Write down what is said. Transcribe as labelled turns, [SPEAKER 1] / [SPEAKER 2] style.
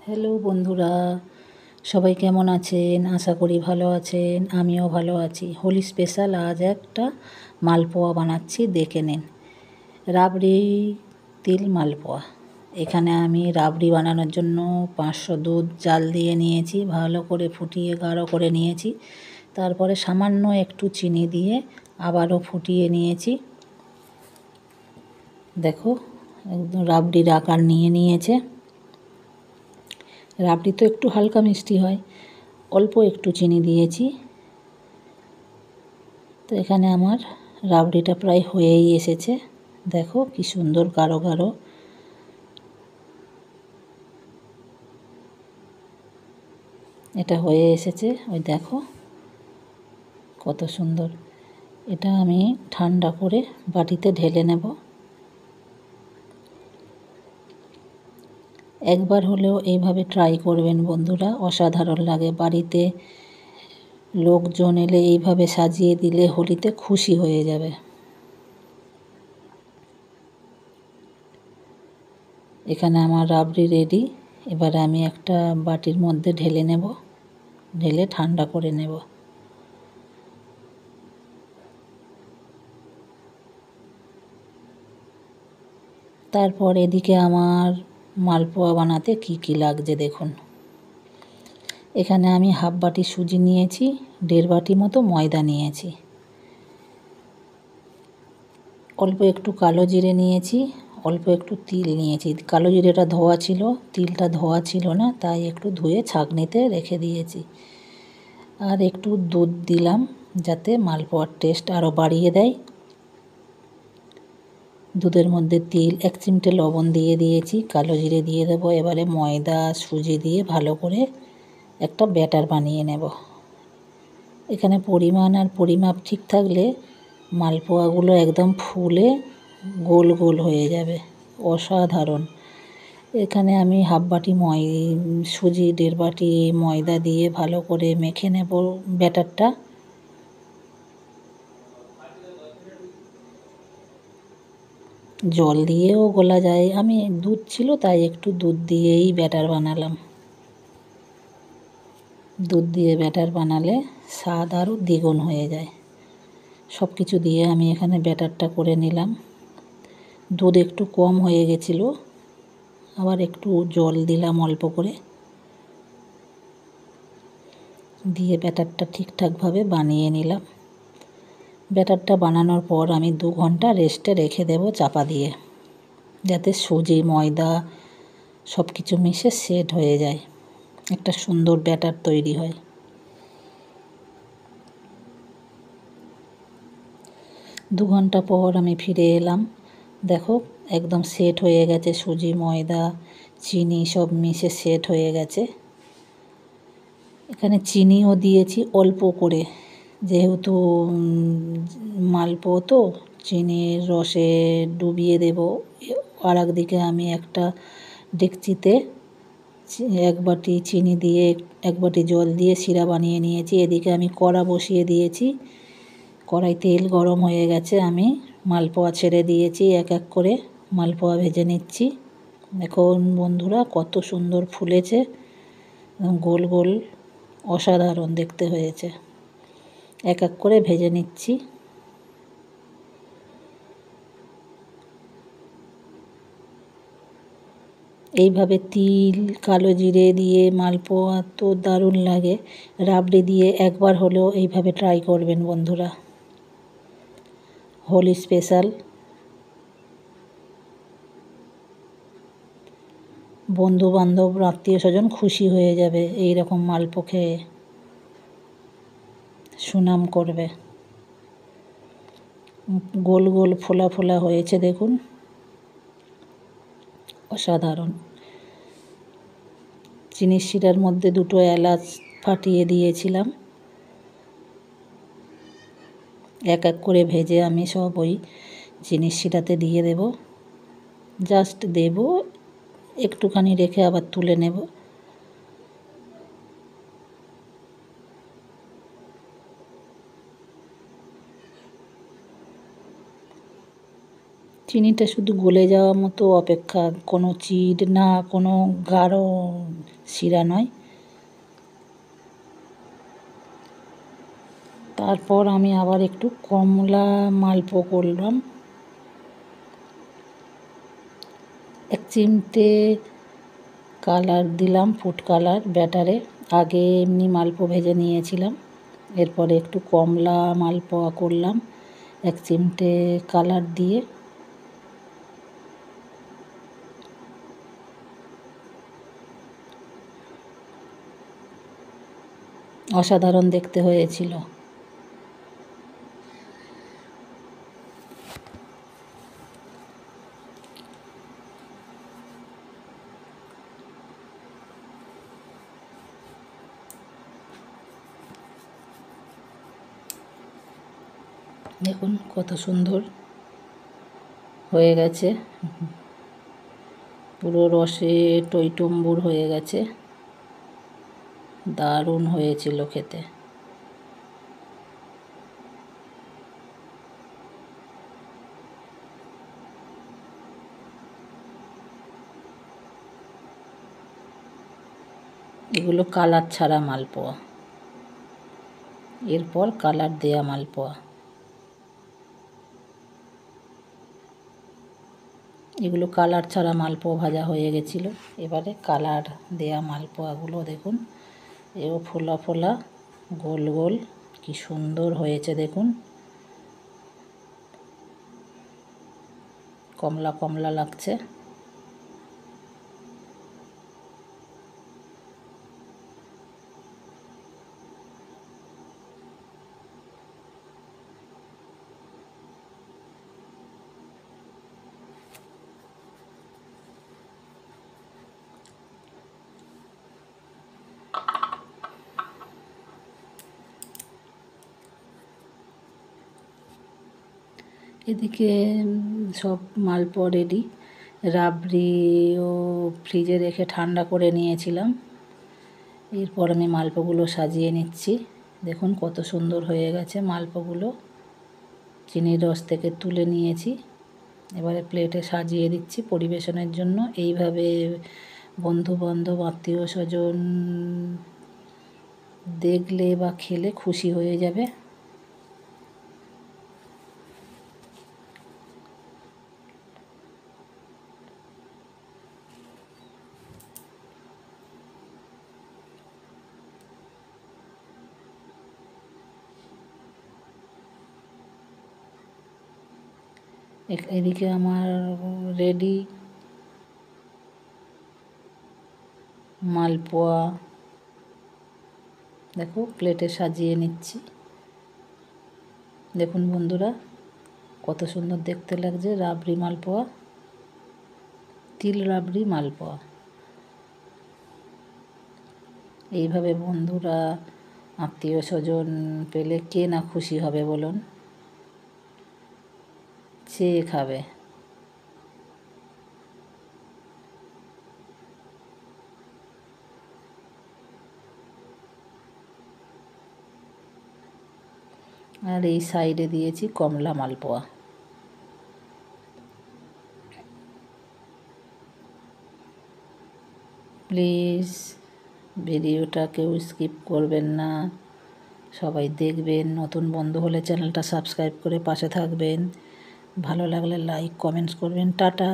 [SPEAKER 1] Hello বন্ধুরা, সবাই কেমন আছেন? আশা করি ভালো আছেন। আমিও ভালো আছি। হোলি স্পেশাল আজ একটা মালপোয়া বানাচ্ছি, দেখে নিন। রাবড়ি তিল মালপোয়া। এখানে আমি রাবড়ি বানানোর জন্য 500 দুধ জাল দিয়ে নিয়েছি, ভালো করে ফুটিয়ে গাঢ় করে নিয়েছি। তারপরে সামান্য একটু চিনি দিয়ে আবারও ফুটিয়ে নিয়েছি। দেখো, একদম রাবড়ির আকার নিয়ে নিয়েছে। রাবড়ি তো একটু হালকা মিষ্টি হয়, অল্প একটু চিনি দিয়েছি। তো এখানে আমার রাবড়িটা প্রায় হয়েই এসেছে। দেখো কি সুন্দর গাঢ় গাঢ়। এটা হয়ে এসেছে, ওই দেখো কত সুন্দর। এটা আমি ঠান্ডা করে বাটিতে ঢেলে নেব। একবার হলেও এইভাবে ট্রাই করবেন বন্ধুরা, অসাধারণ লাগে। বাড়িতে লোকজন এলে এইভাবে সাজিয়ে দিলে হোলিতে খুশি হয়ে যাবে। এখানে আমার রাবড়ি রেডি। এবারে আমি একটা বাটির মধ্যে ঢেলে নেব, ঢেলে ঠান্ডা করে নেব। তারপর এদিকে আমার মালপোয়া বানাতে কি কি লাগছে দেখুন। এখানে আমি হাফ বাটি সুজি নিয়েছি, 1.5 বাটি মতো ময়দা নিয়েছি, অল্প একটু কালো জিরে নিয়েছি, অল্প একটু তিল নিয়েছি। কালো জিরেটা ধোয়া ছিল, তিলটা ধোয়া ছিল না, তাই একটু ধুয়ে ছাঁকনিতে রেখে দিয়েছি। আর একটু দুধ দিলাম যাতে মালপোয়ার টেস্ট আরও বাড়িয়ে দেয়। দুধের মধ্যে তিল, 1 চিমটে লবণ দিয়ে দিয়েছি, কালো জিরে দিয়ে দেবো। এবারে ময়দা সুজি দিয়ে ভালো করে একটা ব্যাটার বানিয়ে নেব। এখানে পরিমাণ আর পরিমাপ ঠিক থাকলে মালপোয়াগুলো একদম ফুলে গোল গোল হয়ে যাবে, অসাধারণ। এখানে আমি হাফ বাটি সুজি, 1.5 বাটি ময়দা দিয়ে ভালো করে মেখে নেব ব্যাটারটা। জল দিয়েও গোলা যায়, আমি দুধ ছিল তাই একটু দুধ দিয়েই ব্যাটার বানালাম। দুধ দিয়ে ব্যাটার বানালে স্বাদ আরও দ্বিগুণ হয়ে যায়। সব কিছু দিয়ে আমি এখানে ব্যাটারটা করে নিলাম। দুধ একটু কম হয়ে গেছিলো, আবার একটু জল দিলাম অল্প করে, দিয়ে ব্যাটারটা ঠিকঠাকভাবে বানিয়ে নিলাম। ব্যাটারটা বানানোর পর আমি 2 ঘন্টা রেস্টে রেখে দেব চাপা দিয়ে, যাতে সুজি ময়দা সব কিছু মিশে সেট হয়ে যায়, একটা সুন্দর ব্যাটার তৈরি হয়। 2 ঘন্টা পর আমি ফিরে এলাম। দেখো একদম সেট হয়ে গেছে, সুজি ময়দা চিনি সব মিশে সেট হয়ে গেছে। এখানে চিনিও দিয়েছি অল্প করে, যেহেতু মালপোয়া তো চিনির রসে ডুবিয়ে দেব। আর একদিকে আমি একটা ডেকচিতে 1 বাটি চিনি দিয়ে 1 বাটি জল দিয়ে শিরা বানিয়ে নিয়েছি। এদিকে আমি কড়া বসিয়ে দিয়েছি, কড়াই তেল গরম হয়ে গেছে, আমি মালপোয়া ছেড়ে দিয়েছি, এক এক করে মালপোয়া ভেজে নিচ্ছি। দেখুন বন্ধুরা কত সুন্দর ফুলেছে, গোল গোল, অসাধারণ দেখতে হয়েছে। এক এক করে ভেজে নিচ্ছি। এইভাবে তিল কালো জিরে দিয়ে মালপোয়া তো দারুণ লাগে। রাবড়ি দিয়ে একবার হলেও এইভাবে ট্রাই করবেন বন্ধুরা। হোলি স্পেশাল। বন্ধু বান্ধব আত্মীয় স্বজন খুশি হয়ে যাবে এই রকম মালপো খেয়ে, সুনাম করবে। গোল গোল ফোলা ফোলা হয়েছে দেখুন, অসাধারণ। চিনির শিরার মধ্যে 2টো এলাচ ফাটিয়ে দিয়েছিলাম। এক এক করে ভেজে আমি সব ওই চিনির শিরাতে দিয়ে দেব। জাস্ট দেব, একটুখানি রেখে আবার তুলে নেব। চিনিটা শুধু গলে যাওয়া মতো অপেক্ষা, কোনো চিট না, কোনো গাঢ় শিরা নয়। তারপর আমি আবার একটু কমলা মালপো করলাম। 1 চিমটে কালার দিলাম, ফুড কালার ব্যাটারে। আগে এমনি মালপো ভেজে নিয়েছিলাম, এরপরে একটু কমলা মালপোয়া করলাম 1 চিমটে কালার দিয়ে। অসাধারণ দেখতে হয়েছিল। দেখুন কত সুন্দর হয়ে গেছে, পুরো রসে টইটুম্বুর হয়ে গেছে, দারুণ হয়েছিল খেতে। এগুলো কালার ছাড়া মালপোয়া, এরপর কালার দেয়া মালপোয়া। এগুলো কালার ছাড়া মালপোয়া ভাজা হয়ে গেছিল। এবারে কালার দেয়া মালপোয়াগুলো দেখুন, এও ফোলা ফোলা গোল গোল, কি সুন্দর হয়েছে দেখুন, কমলা কমলা লাগছে। এদিকে সব মালপোয়া রেডি। রাবড়িও ফ্রিজে রেখে ঠান্ডা করে নিয়েছিলাম। এরপর আমি মালপোগুলো সাজিয়ে নিচ্ছি। দেখুন কত সুন্দর হয়ে গেছে মালপোগুলো, চিনির রস থেকে তুলে নিয়েছি। এবারে প্লেটে সাজিয়ে দিচ্ছি পরিবেশনের জন্য। এইভাবে বন্ধুবান্ধব আত্মীয় স্বজন দেখলে বা খেলে খুশি হয়ে যাবে। এদিকে আমার রেডি মালপোয়া, দেখো প্লেটে সাজিয়ে নিচ্ছি। দেখুন বন্ধুরা কত সুন্দর দেখতে লাগছে রাবড়ি মালপোয়া, তিল রাবড়ি মালপোয়া। এইভাবে বন্ধুরা আত্মীয় স্বজন পেলে কে না খুশি হবে বলুন, চেয়ে খাবে। আর এই সাইডে দিয়েছি কমলা মালপোয়া। প্লিজ ভিডিওটা কেউ স্কিপ করবেন না, সবাই দেখবেন। নতুন বন্ধু হলে চ্যানেলটা সাবস্ক্রাইব করে পাশে থাকবেন। ভালো লাগলে লাইক কমেন্টস করবেন। টাটা।